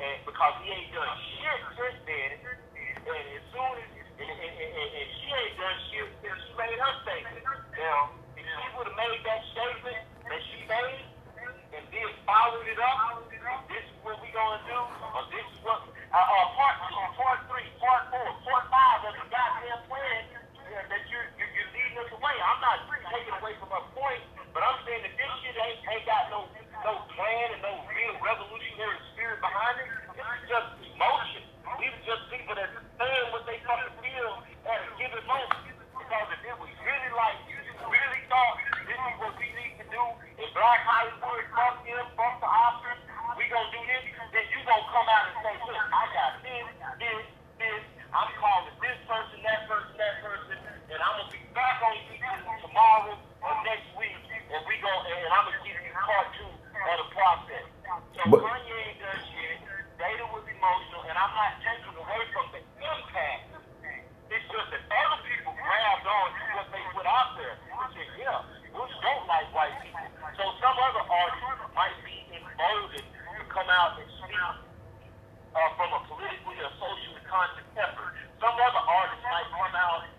And because he ain't done shit since then, and as soon as and she ain't done shit since she made her statement. Now, if she would have made that statement that she made and then followed it up, this is what we gonna do, or this is what part 2, part 3, part 4, part 5 of the goddamn plan that you're leading us away. I'm not taking away from her point, but I'm saying that this shit ain't got no plan and no real revolutionary spirit behind it. This is just emotion. These are just people that saying what they fucking feel at a given moment. Because if it was really like, you really thought this is what we need to do in Black Hollywood, fuck him, fuck the Oscars, we gonna do this, then you gonna come out and say, look, I got this, I'm calling this person, and I'm gonna be back on YouTube tomorrow or next week, and I'm gonna give you part 2 of the process. So Kanye ain't done shit, Data was emotional, and I'm not taking away from the impact. It's just that other people grabbed on to what they put out there and said, yeah, we don't like white people. So some other artists might be emboldened to come out and speak from a politically or socially conscious effort. Some other artists might come out and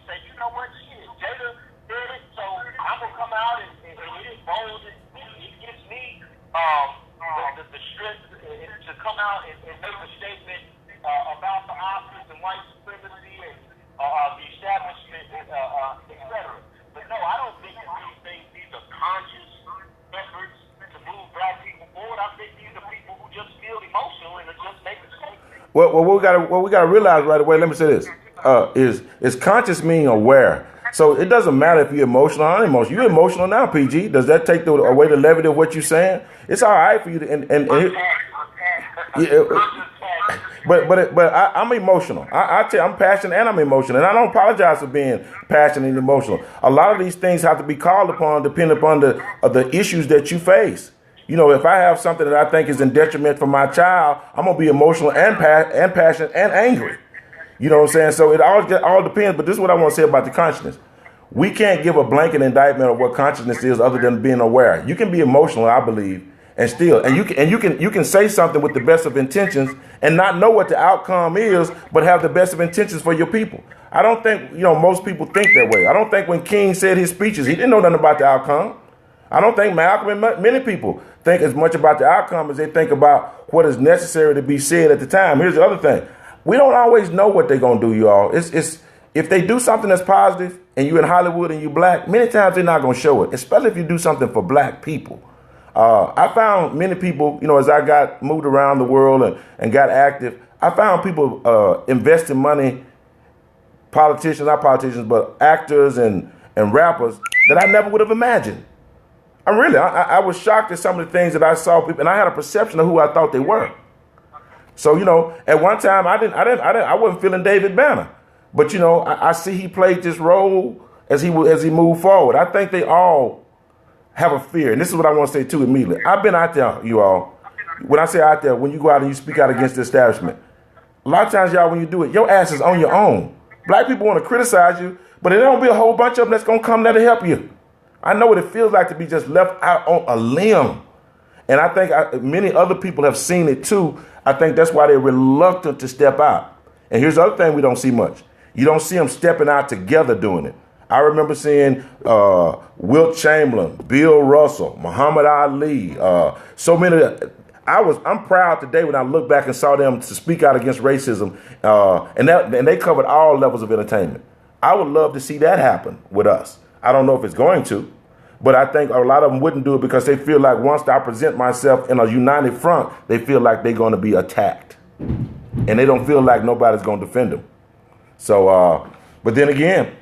say, you know what, shit, Jada did it, so I'm going to come out and it emboldens me. It gives me the strength to come out and make a statement about the Oscars and white supremacy and the establishment, etc. But no, I don't think that these are conscious efforts to move black people forward. I think these are people who just feel emotional and are just making statements. Well, what we gotta realize right away. Let me say this: is conscious meaning aware. So it doesn't matter if you're emotional or unemotional. You're emotional now, PG. Does that take away the levity of what you're saying? It's all right for you to But I'm emotional. I'm passionate and I'm emotional, and I don't apologize for being passionate and emotional. A lot of these things have to be called upon, depending upon the issues that you face. You know, if I have something that I think is in detriment for my child, I'm gonna be emotional and passionate and angry. You know what I'm saying? So it all depends. But this is what I want to say about the consciousness. We can't give a blanket indictment of what consciousness is other than being aware. You can be emotional, I believe, and you can say something with the best of intentions and not know what the outcome is, but have the best of intentions for your people. I don't think, most people think that way. I don't think when King said his speeches, he didn't know nothing about the outcome. I don't think Malcolm and many people think as much about the outcome as they think about what is necessary to be said at the time. Here's the other thing. We don't always know what they're going to do, y'all. It's if they do something that's positive and you're in Hollywood and you black, many times they're not going to show it, especially if you do something for black people. I found many people, as I got moved around the world and got active, I found people investing money, not politicians, but actors and rappers that I never would have imagined. I was shocked at some of the things that I saw people, and I had a perception of who I thought they were. So, at one time I wasn't feeling David Banner, but I see he played this role as he moved forward. I think they all have a fear, and this is what I want to say too immediately. I've been out there, you all. When I say out there, when you go out and you speak out against the establishment, a lot of times, y'all, when you do it, your ass is on your own. Black people want to criticize you, but there don't be a whole bunch of them that's gonna come there to help you. I know what it feels like to be just left out on a limb. And I think many other people have seen it too. I think that's why they're reluctant to step out. And here's the other thing we don't see much. You don't see them stepping out together doing it. I remember seeing Wilt Chamberlain, Bill Russell, Muhammad Ali, so many. I'm proud today when I look back and saw them to speak out against racism, and they covered all levels of entertainment. I would love to see that happen with us. I don't know if it's going to, but I think a lot of them wouldn't do it because they feel like once I present myself in a united front, they feel like they're going to be attacked. And they don't feel like nobody's going to defend them. So, but then again,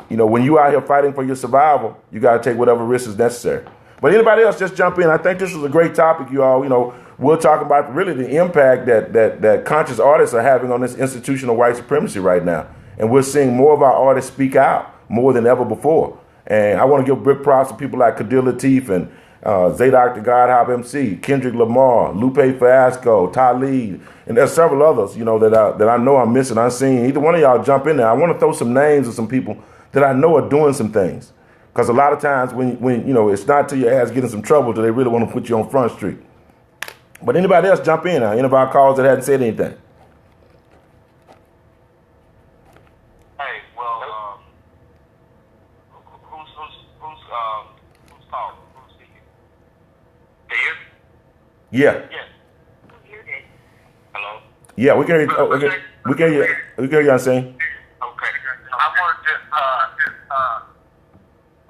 when you out here fighting for your survival, you got to take whatever risk is necessary. But anybody else, just jump in. I think this is a great topic, you all. We'll talk about really the impact that conscious artists are having on this institutional white supremacy right now. And we're seeing more of our artists speak out more than ever before. And I want to give big props to people like Kadir Latif and Zadok the God Hop MC, Kendrick Lamar, Lupe Fiasco, Talib, and there's several others, that I know I'm missing, unseen. Either one of y'all jump in there. I want to throw some names of some people that I know are doing some things. Because a lot of times when it's not till your ass get in some trouble till they really want to put you on Front Street. But anybody else jump in now? Any of our callers that hadn't said anything? Hey, well, who's calling? Who's speaking? Yeah. Yes. Hello. Yeah, we can hear you. We can hear you, unseen. Okay. I wanted to.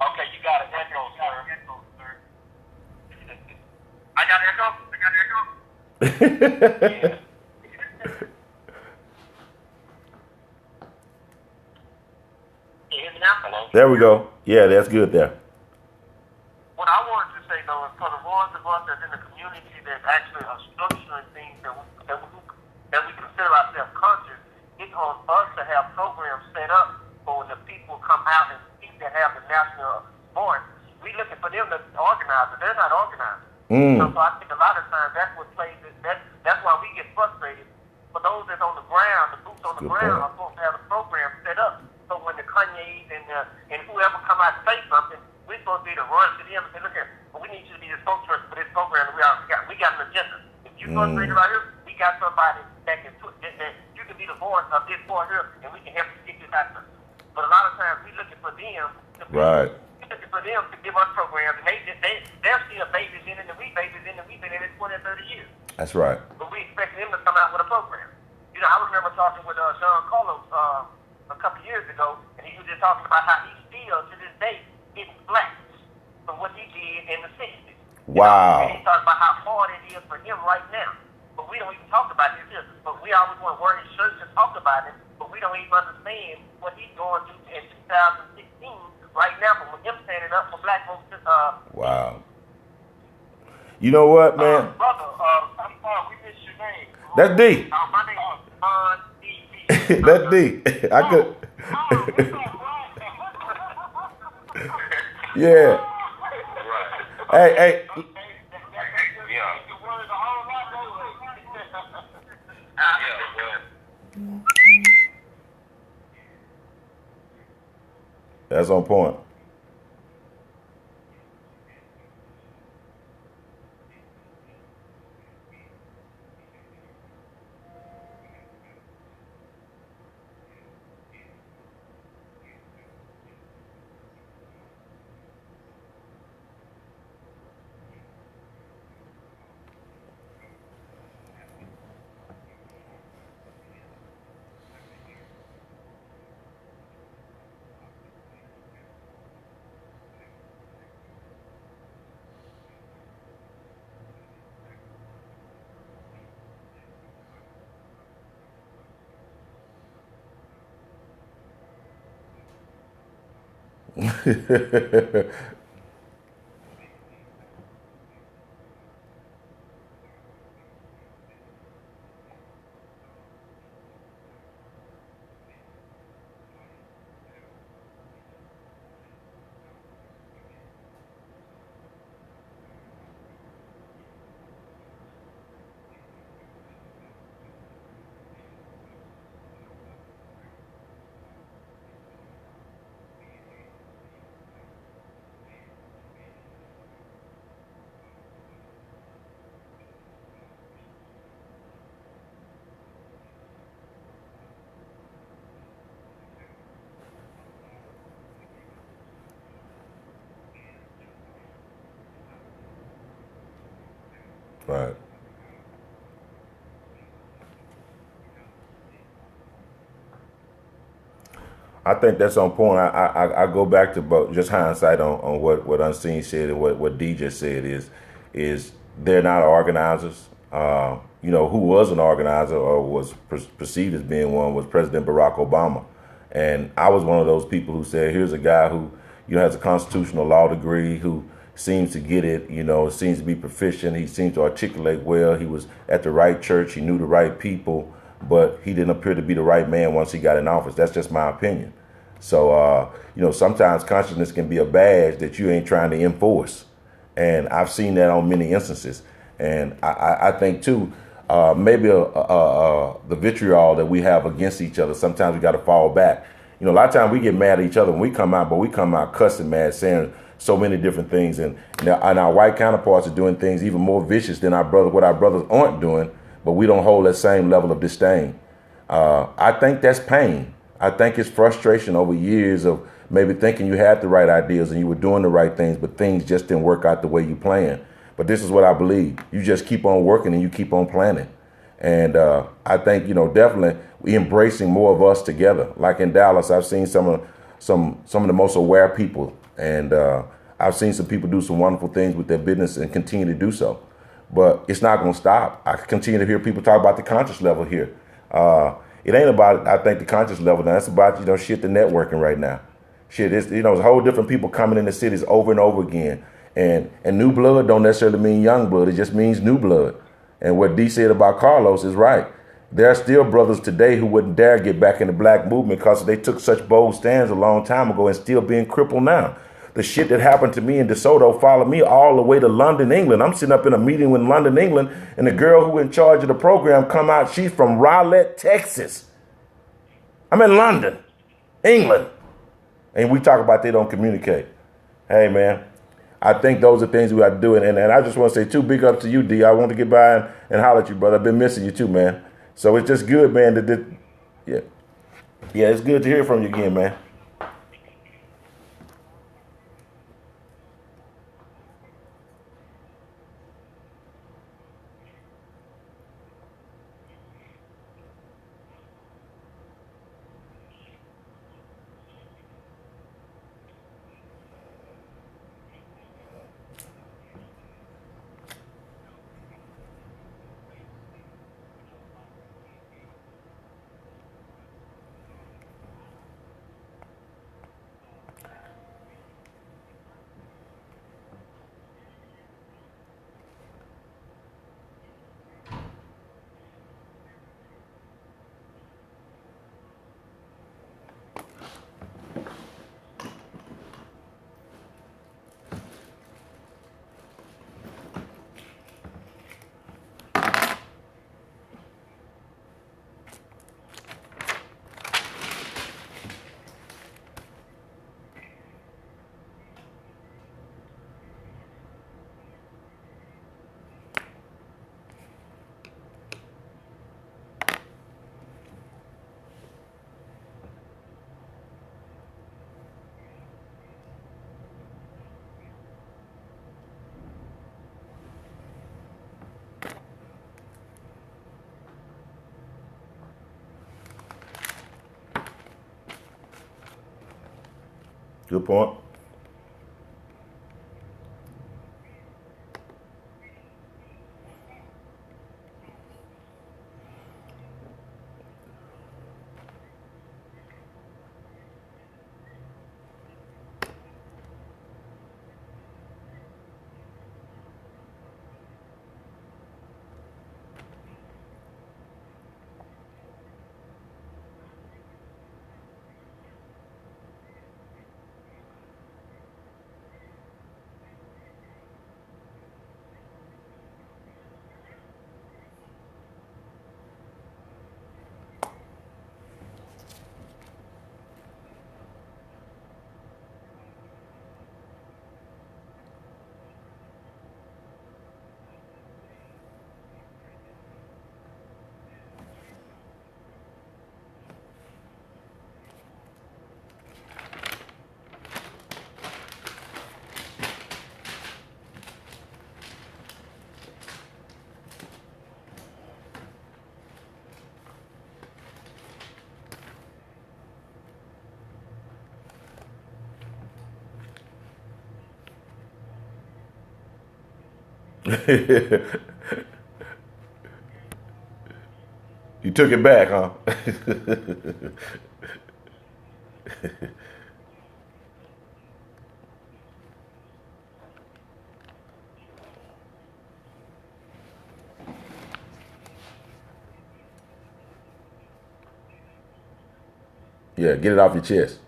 Okay, you got an echo, sir. I got an echo. Yeah. Can you hear me now? Hello. There we go. Yeah, that's good there. What I wanted to say though is for the ones of us that's in the community that actually are structuring things that we consider ourselves conscious, it's on us to have programs set up for when the people come out and speak that have the national voice. We looking for them to organize, but they're not organized. So I think a lot of times that's what plays it. That's why we get frustrated. For those that's on the ground, the boots on the ground are supposed to have a program set up. So when the Kanye's and whoever come out and say something, we're supposed to be to run to them and say, look here, we need you to be the spokesperson for this program. We got an agenda. If you're frustrated right here, we got somebody that can put that you can be the voice of this boy here, and we can help you get this out there. But a lot of times we looking for them to be, looking for them to give us programs, and they're still babies in it, and we've been in it 20 or 30 years. That's right. But we expect him to come out with a program. I remember talking with Sean Carlos a couple years ago, and he was just talking about how he still, to this day, gets blacks from what he did in the 60s. Wow. And he talked about how hard it is for him right now. But we don't even talk about this here. But we always want to wear his shirts and talk about it, but we don't even understand what he's going through in 2016 right now from him standing up for black folks. Wow. You know what, man? Brother, I'm sorry, we missed your name. That's D. My name is Amon D. That's D. I could. Yeah. Hey. Yeah. The word a whole lot lately. That's on point. Right. I think that's on point. I go back to just hindsight on what Unseen said and what D just said is they're not organizers. Who was an organizer or was perceived as being one was President Barack Obama. And I was one of those people who said, here's a guy who, has a constitutional law degree, who seems to get it, seems to be proficient. He seems to articulate well. He was at the right church. He knew the right people, but he didn't appear to be the right man once he got in office. That's just my opinion. So, sometimes consciousness can be a badge that you ain't trying to enforce. And I've seen that on many instances. And I think, too, maybe the vitriol that we have against each other, sometimes we got to fall back. A lot of times we get mad at each other when we come out, but we come out cussing mad, saying so many different things. And our white counterparts are doing things even more vicious than what our brothers aren't doing, but we don't hold that same level of disdain. I think that's pain. I think it's frustration over years of maybe thinking you had the right ideas and you were doing the right things, but things just didn't work out the way you planned. But this is what I believe. You just keep on working and you keep on planning. And I think, definitely we embracing more of us together. Like in Dallas, I've seen some of the most aware people. And I've seen some people do some wonderful things with their business and continue to do so. But it's not going to stop. I continue to hear people talk about the conscious level here. It ain't about, I think, the conscious level now. It's about, the networking right now. Shit, it's, it's a whole different people coming in the cities over and over again. And new blood don't necessarily mean young blood. It just means new blood. And what D said about Carlos is right. There are still brothers today who wouldn't dare get back in the black movement because they took such bold stands a long time ago and still being crippled now. The shit that happened to me in DeSoto followed me all the way to London, England. I'm sitting up in a meeting in London, England, and the girl who in charge of the program come out. She's from Rowlett, Texas. I'm in London, England. And we talk about they don't communicate. Hey, man, I think those are things we got to do. And I just want to say, too, big up to you, D. I want to get by and holler at you, brother. I've been missing you, too, man. So it's just good, man. Yeah, it's good to hear from you again, man. Good point. You took it back, huh? Yeah, get it off your chest.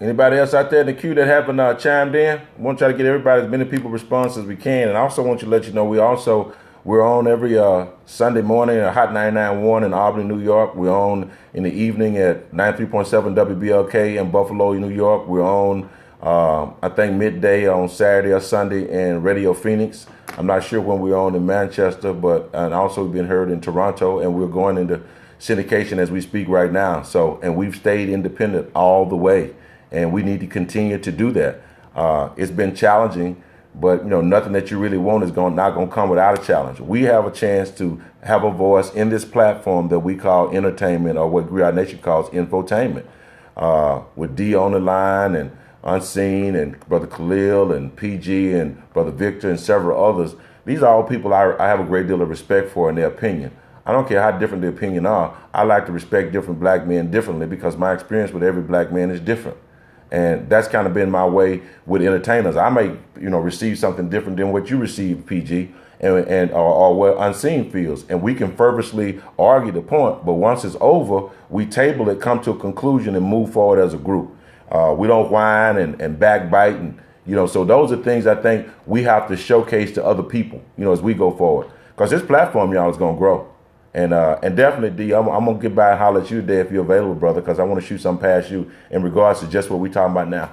Anybody else out there in the queue that haven't chimed in? I want to try to get everybody as many people response as we can, and I also want you to let you know we're on every Sunday morning at Hot 99.1 in Albany, New York. We're on in the evening at 93.7 WBLK in Buffalo, New York. We're on I think midday on Saturday or Sunday in Radio Phoenix. I'm not sure when we're on in Manchester, but and also we've been heard in Toronto, and we're going into syndication as we speak right now. So, and we've stayed independent all the way, and we need to continue to do that. It's been challenging, but nothing that you really want is not going to come without a challenge. We have a chance to have a voice in this platform that we call entertainment, or what Griot Nation calls infotainment, with D on the line and Unseen and Brother Khalil and PG and Brother Victor and several others. These are all people I have a great deal of respect for in their opinion. I don't care how different the opinion are. I like to respect different black men differently because my experience with every black man is different. And that's kind of been my way with entertainers. I may, receive something different than what you receive, PG, or what Unseen feels. And we can fervently argue the point, but once it's over, we table it, come to a conclusion, and move forward as a group. We don't whine and backbite, and so those are things I think we have to showcase to other people, as we go forward. Because this platform, y'all, is gonna grow. And definitely, D, I'm gonna get by and holler at you today if you're available, brother, because I want to shoot something past you in regards to just what we're talking about now.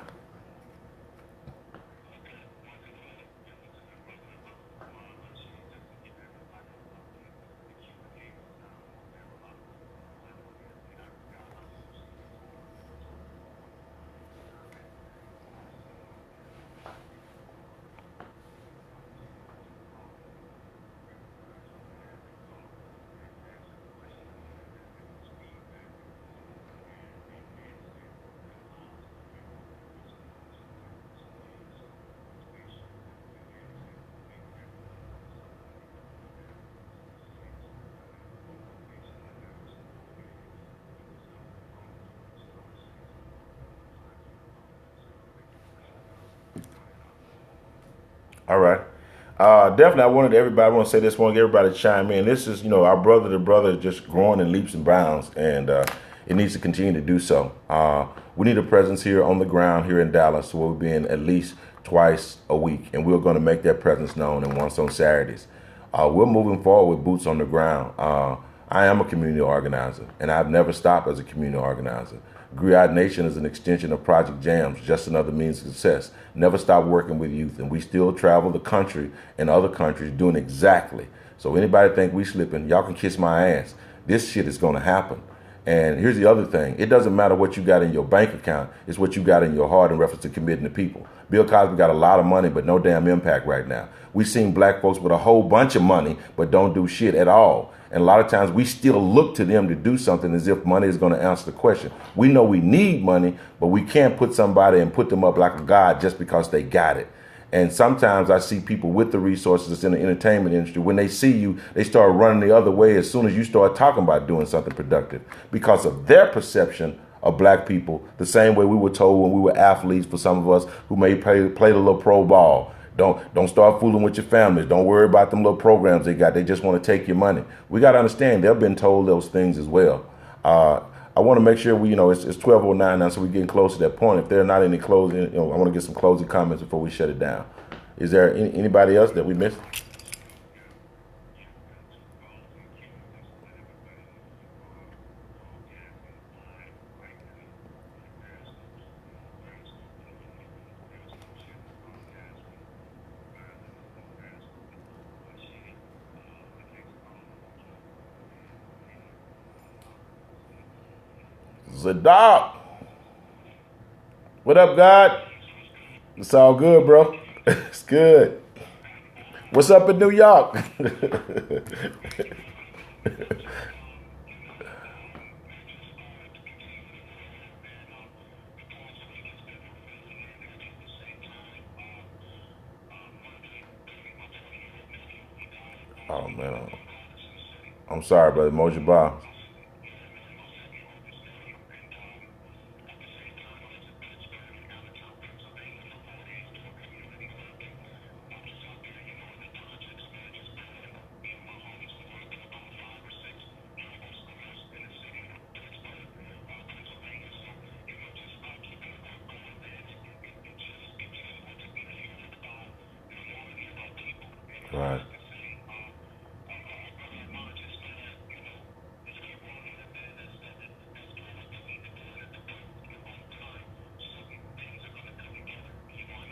All right. Definitely, I wanted everybody. I want to say this. Want everybody to chime in. This is, our brother to brother, just growing in leaps and bounds, and it needs to continue to do so. We need a presence here on the ground here in Dallas. We'll be in at least twice a week, and we're going to make that presence known. And once on Saturdays, we're moving forward with boots on the ground. I am a community organizer, and I've never stopped as a community organizer. Griot Nation is an extension of Project Jams, just another means of success. Never stop working with youth, and we still travel the country and other countries doing exactly. So anybody think we slipping, y'all can kiss my ass. This shit is going to happen. And here's the other thing. It doesn't matter what you got in your bank account. It's what you got in your heart in reference to committing to people. Bill Cosby got a lot of money, but no damn impact right now. We've seen black folks with a whole bunch of money, but don't do shit at all. And a lot of times we still look to them to do something as if money is going to answer the question. We know we need money, but we can't put somebody and put them up like a god just because they got it. And sometimes I see people with the resources that's in the entertainment industry, when they see you, they start running the other way as soon as you start talking about doing something productive because of their perception of black people, the same way we were told when we were athletes, for some of us who may play a little pro ball. Don't start fooling with your families. Don't worry about them little programs they got. They just want to take your money. We got to understand they've been told those things as well. I want to make sure it's 12:09 now, so we're getting close to that point. If there are not any closing, I want to get some closing comments before we shut it down. Is there anybody else that we missed? Zadok. What up, God? It's all good, bro. It's good. What's up in New York? Oh, man. I'm sorry, brother. Moji Bar. Right.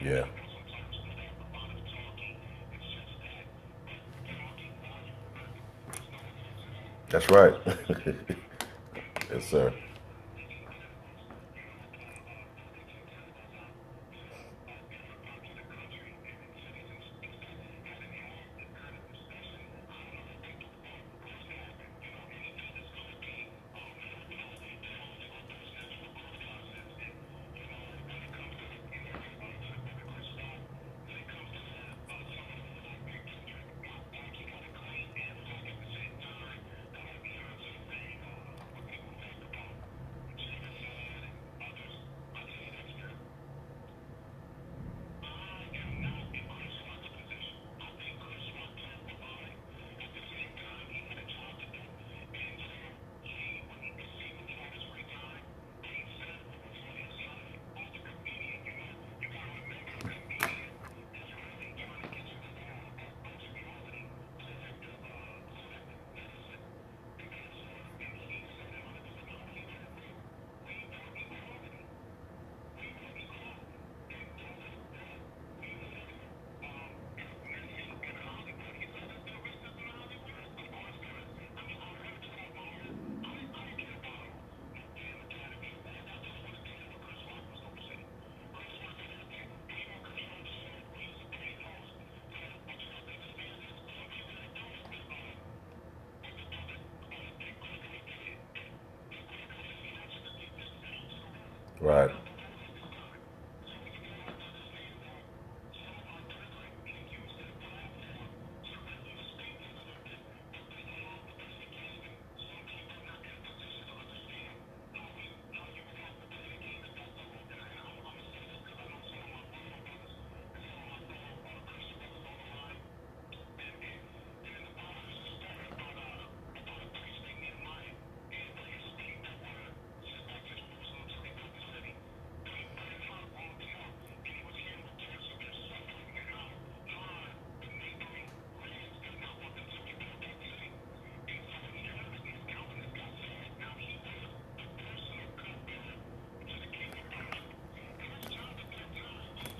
Yeah. That's right. Yes, sir. Right.